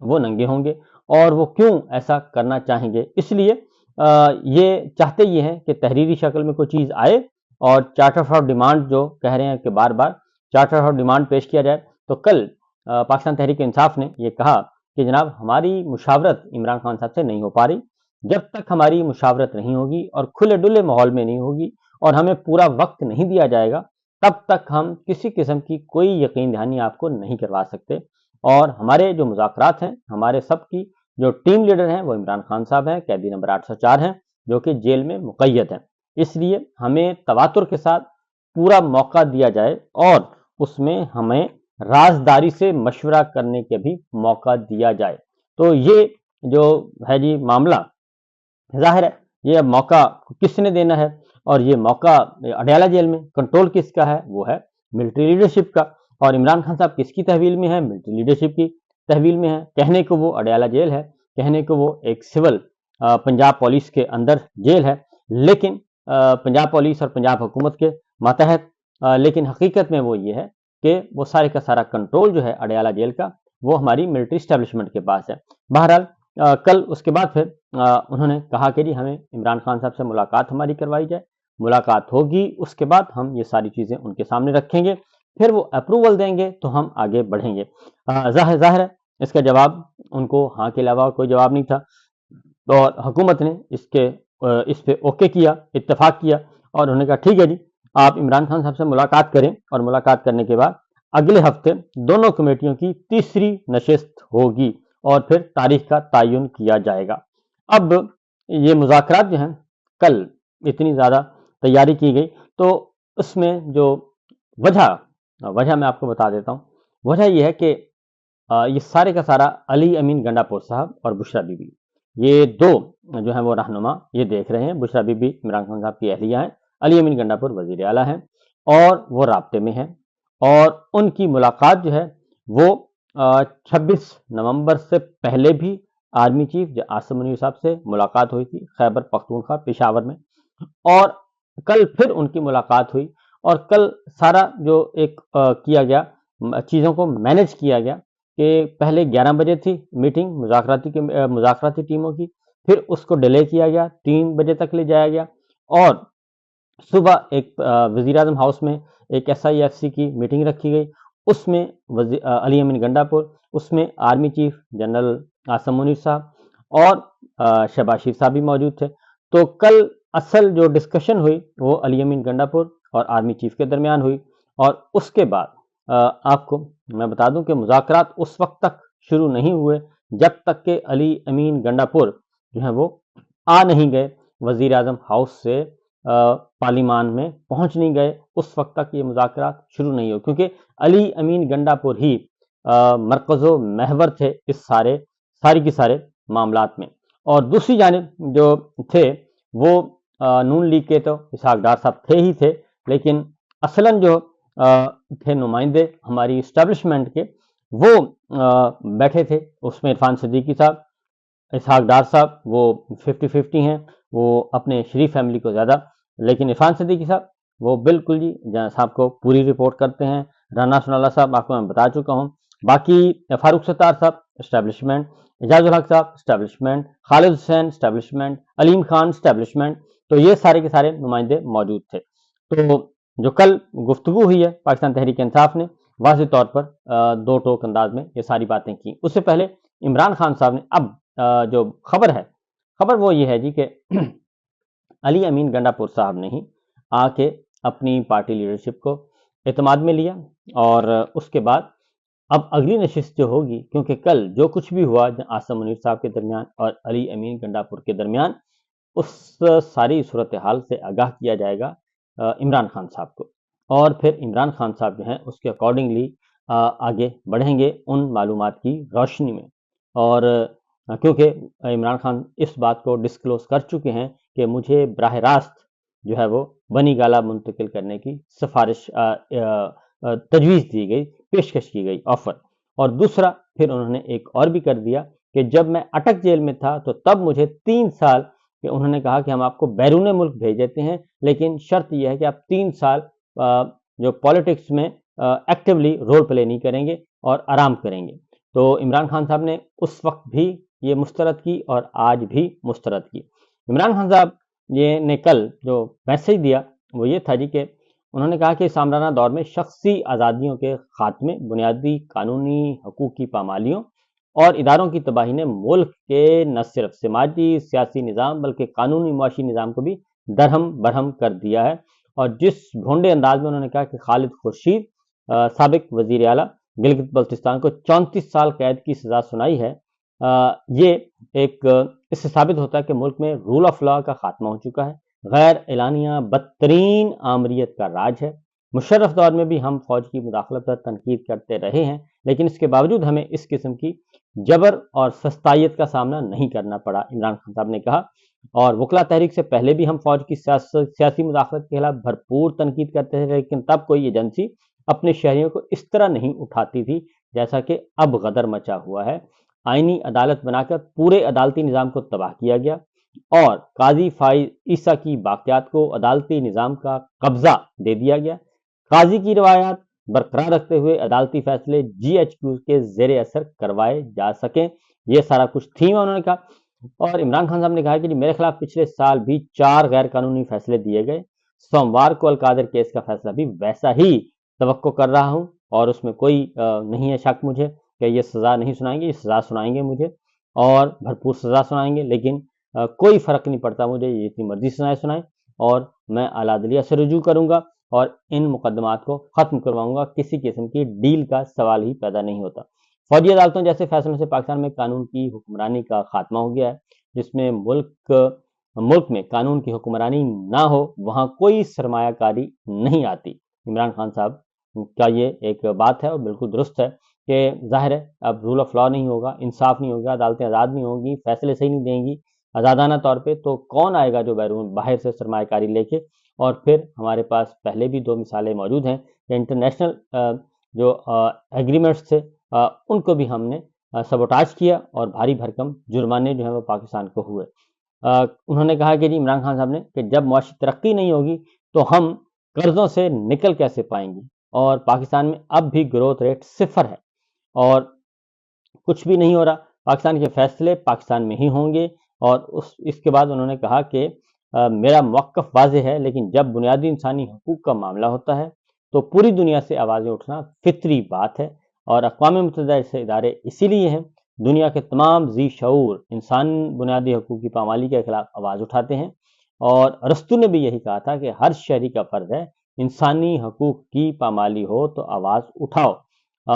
وہ ننگے ہوں گے، اور وہ کیوں ایسا کرنا چاہیں گے؟ اس لیے یہ چاہتے یہ ہیں کہ تحریری شکل میں کوئی چیز آئے، اور چارٹر آف ڈیمانڈ جو کہہ رہے ہیں کہ بار بار چارٹر آف ڈیمانڈ پیش کیا جائے۔ تو کل پاکستان تحریک انصاف نے یہ کہا کہ جناب ہماری مشاورت عمران خان صاحب سے نہیں ہو پا رہی، جب تک ہماری مشاورت نہیں ہوگی اور کھلے ڈلے ماحول میں نہیں ہوگی اور ہمیں پورا وقت نہیں دیا جائے گا، تب تک ہم کسی قسم کی کوئی یقین دہانی آپ کو نہیں کروا سکتے۔ اور ہمارے جو مذاکرات ہیں، ہمارے سب کی جو ٹیم لیڈر ہیں وہ عمران خان صاحب ہیں، قیدی نمبر 804 ہیں، جو کہ جیل میں مقید ہیں۔ اس لیے ہمیں تواتر کے ساتھ پورا موقع دیا جائے، اور اس میں ہمیں رازداری سے مشورہ کرنے کے بھی موقع دیا جائے۔ تو یہ جو ہے جی معاملہ، ظاہر ہے یہ اب موقع کس نے دینا ہے، اور یہ موقع اڈیالہ جیل میں کنٹرول کس کا ہے؟ وہ ہے ملٹری لیڈرشپ کا۔ اور عمران خان صاحب کس کی تحویل میں ہے؟ ملٹری لیڈرشپ کی تحویل میں ہے۔ کہنے کو وہ اڈیالہ جیل ہے، کہنے کو وہ ایک سول پنجاب پولیس کے اندر جیل ہے، لیکن پنجاب پولیس اور پنجاب حکومت کے ماتحت، لیکن حقیقت میں وہ یہ ہے کہ وہ سارے کا سارا کنٹرول جو ہے اڈیالہ جیل کا، وہ ہماری ملٹری اسٹیبلشمنٹ کے پاس ہے۔ بہرحال کل اس کے بعد پھر انہوں نے کہا کہ جی ہمیں عمران خان صاحب سے ملاقات ہماری کروائی جائے، ملاقات ہوگی، اس کے بعد ہم یہ ساری چیزیں ان کے سامنے رکھیں گے، پھر وہ اپروول دیں گے تو ہم آگے بڑھیں گے۔ ظاہر ہے اس کا جواب ان کو ہاں کے علاوہ کوئی جواب نہیں تھا، اور حکومت نے اس پہ اوکے کیا، اتفاق کیا، اور انہوں نے کہا ٹھیک ہے جی آپ عمران خان صاحب سے ملاقات کریں، اور ملاقات کرنے کے بعد اگلے ہفتے دونوں کمیٹیوں کی تیسری نشست ہوگی، اور پھر تاریخ کا تعین کیا جائے گا۔ اب یہ مذاکرات جو ہیں، کل اتنی زیادہ تیاری کی گئی، تو اس میں جو وجہ میں آپ کو بتا دیتا ہوں۔ وجہ یہ ہے کہ یہ سارے کا سارا علی امین گنڈا پور صاحب اور بشرا بی بی، یہ دو جو ہیں وہ رہنما یہ دیکھ رہے ہیں۔ بشرا بی بی عمران خان صاحب کی اہلیہ ہیں، علی امین گنڈا پور وزیر اعلیٰ ہیں، اور وہ رابطے میں ہیں، اور ان کی ملاقات جو ہے وہ 26 نومبر سے پہلے بھی آرمی چیف عاصم منیر صاحب سے ملاقات ہوئی تھی خیبر پختونخوا پشاور میں، اور کل پھر ان کی ملاقات ہوئی، اور کل سارا جو ایک کیا گیا، چیزوں کو مینج کیا گیا کہ پہلے 11 بجے تھی میٹنگ مذاکراتی ٹیموں کی، پھر اس کو ڈیلے کیا گیا، 3 بجے تک لے جایا گیا، اور صبح ایک وزیر اعظم ہاؤس میں ایک SIFC کی میٹنگ رکھی گئی، اس میں علی امین گنڈا پور، اس میں army chief general Asim Munir صاحب اور شہباز شریف صاحب بھی موجود تھے۔ تو کل اصل جو ڈسکشن ہوئی وہ علی امین گنڈا پور اور آرمی چیف کے درمیان ہوئی، اور اس کے بعد آپ کو میں بتا دوں کہ مذاکرات اس وقت تک شروع نہیں ہوئے جب تک کہ علی امین گنڈا پور جو ہیں وہ آ نہیں گئے وزیر اعظم ہاؤس سے، پارلیمان میں پہنچ نہیں گئے، اس وقت تک یہ مذاکرات شروع نہیں ہوئے، کیونکہ علی امین گنڈا پور ہی مرکز و محور تھے اس ساری کی سارے معاملات میں۔ اور دوسری جانب جو تھے وہ نون لیگ کے تو اسحاق ڈار صاحب تھے ہی تھے، لیکن اصلاً جو تھے نمائندے ہماری اسٹیبلشمنٹ کے، وہ بیٹھے تھے، اس میں عرفان صدیقی صاحب، اسحاق ڈار صاحب، وہ 50-50 ہیں، وہ اپنے شریف فیملی کو زیادہ، لیکن عرفان صدیقی صاحب وہ بالکل جی صاحب کو پوری رپورٹ کرتے ہیں۔ رانا ثناءاللہ صاحب آپ کو میں بتا چکا ہوں، باقی فاروق ستار صاحب اسٹیبلشمنٹ، اعجاز الحق صاحب اسٹیبلشمنٹ، خالد حسین اسٹیبلشمنٹ، علیم خان اسٹیبلشمنٹ، تو یہ سارے کے سارے نمائندے موجود تھے۔ تو جو کل گفتگو ہوئی ہے پاکستان تحریک انصاف نے واضح طور پر دو ٹوک انداز میں یہ ساری باتیں کی۔ اس سے پہلے عمران خان صاحب نے اب جو خبر وہ یہ ہے جی کہ علی امین گنڈا پور صاحب نے ہی آ کے اپنی پارٹی لیڈرشپ کو اعتماد میں لیا، اور اس کے بعد اب اگلی نشست جو ہوگی، کیونکہ کل جو کچھ بھی ہوا عاصم منیر صاحب کے درمیان اور علی امین گنڈا پور کے درمیان، اس ساری صورتحال سے آگاہ کیا جائے گا عمران خان صاحب کو، اور پھر عمران خان صاحب جو ہیں اس کے اکارڈنگلی آگے بڑھیں گے ان معلومات کی روشنی میں۔ اور کیونکہ عمران خان اس بات کو ڈسکلوز کر چکے ہیں کہ مجھے براہ راست جو ہے وہ بنی گالہ منتقل کرنے کی سفارش تجویز دی گئی، پیشکش کی گئی، آفر۔ اور دوسرا پھر انہوں نے ایک اور بھی کر دیا کہ جب میں اٹک جیل میں تھا تو تب مجھے 3 سال کہ انہوں نے کہا کہ ہم آپ کو بیرون ملک بھیج دیتے ہیں، لیکن شرط یہ ہے کہ آپ 3 سال جو پالیٹکس میں ایکٹیولی رول پلے نہیں کریں گے اور آرام کریں گے۔ تو عمران خان صاحب نے اس وقت بھی یہ مسترد کی اور آج بھی مسترد کی۔ عمران خان صاحب نے کل جو میسج دیا وہ یہ تھا جی کہ انہوں نے کہا کہ اس آمرانہ دور میں شخصی آزادیوں کے خاتمے، بنیادی قانونی حقوق کی پامالیوں اور اداروں کی تباہی نے ملک کے نہ صرف سماجی سیاسی نظام بلکہ قانونی معاشی نظام کو بھی درہم برہم کر دیا ہے۔ اور جس بھونڈے انداز میں انہوں نے کہا کہ خالد خورشید سابق وزیر اعلیٰ گلگت بلتستان کو 34 سال قید کی سزا سنائی ہے، یہ ایک اس سے ثابت ہوتا ہے کہ ملک میں رول آف لا کا خاتمہ ہو چکا ہے، غیر اعلانیہ بدترین آمریت کا راج ہے۔ مشرف دور میں بھی ہم فوج کی مداخلت پر تنقید کرتے رہے ہیں، لیکن اس کے باوجود ہمیں اس قسم کی جبر اور سستائیت کا سامنا نہیں کرنا پڑا، عمران خان صاحب نے کہا۔ اور وکلا تحریک سے پہلے بھی ہم فوج کی سیاسی مداخلت کے خلاف بھرپور تنقید کرتے تھے، لیکن تب کوئی ایجنسی اپنے شہریوں کو اس طرح نہیں اٹھاتی تھی جیسا کہ اب غدر مچا ہوا ہے۔ آئینی عدالت بنا کر پورے عدالتی نظام کو تباہ کیا گیا اور قاضی فائز عیسیٰ کی باقیات کو عدالتی نظام کا قبضہ دے دیا گیا۔ قاضی کی روایات برقرار رکھتے ہوئے عدالتی فیصلے جی ایچ کیو کے زیر اثر کروائے جا سکیں، یہ سارا کچھ تھیم انہوں نے کہا۔ اور عمران خان صاحب نے کہا کہ میرے خلاف پچھلے سال بھی 4 غیر قانونی فیصلے دیے گئے، سوموار کو القادر کیس کا فیصلہ بھی ویسا ہی توقع کر رہا ہوں اور اس میں کوئی نہیں ہے شک مجھے کہ یہ سزا نہیں سنائیں گے، یہ سزا سنائیں گے مجھے اور بھرپور سزا سنائیں گے، لیکن کوئی فرق نہیں پڑتا مجھے، یہ اتنی مرضی سنائیں اور میں اعلیٰ عدلیہ سے رجوع کروں گا اور ان مقدمات کو ختم کرواؤں گا، کسی قسم کی ڈیل کا سوال ہی پیدا نہیں ہوتا۔ فوجی عدالتوں جیسے فیصلوں سے پاکستان میں قانون کی حکمرانی کا خاتمہ ہو گیا ہے، جس میں ملک میں قانون کی حکمرانی نہ ہو وہاں کوئی سرمایہ کاری نہیں آتی۔ عمران خان صاحب کا یہ ایک بات ہے اور بالکل درست ہے کہ ظاہر ہے اب رول آف لا نہیں ہوگا، انصاف نہیں ہوگا، عدالتیں آزاد نہیں ہوں گی، فیصلے صحیح نہیں دیں گی آزادانہ طور پہ، تو کون آئے گا جو باہر سے سرمایہ کاری لے کے؟ اور پھر ہمارے پاس پہلے بھی 2 مثالیں موجود ہیں کہ انٹرنیشنل جو ایگریمنٹس تھے ان کو بھی ہم نے سبوٹاج کیا اور بھاری بھرکم جرمانے جو ہیں وہ پاکستان کو ہوئے۔ انہوں نے کہا کہ جی عمران خان صاحب نے کہ جب معاشی ترقی نہیں ہوگی تو ہم قرضوں سے نکل کیسے پائیں گے، اور پاکستان میں اب بھی گروتھ ریٹ 0 ہے اور کچھ بھی نہیں ہو رہا، پاکستان کے فیصلے پاکستان میں ہی ہوں گے۔ اور اس کے بعد انہوں نے کہا کہ میرا موقف واضح ہے، لیکن جب بنیادی انسانی حقوق کا معاملہ ہوتا ہے تو پوری دنیا سے آوازیں اٹھنا فطری بات ہے، اور اقوام متحدہ جیسے ادارے اسی لیے ہیں، دنیا کے تمام ذی شعور انسان بنیادی حقوق کی پامالی کے خلاف آواز اٹھاتے ہیں۔ اور ارسطو نے بھی یہی کہا تھا کہ ہر شہری کا فرض ہے انسانی حقوق کی پامالی ہو تو آواز اٹھاؤ۔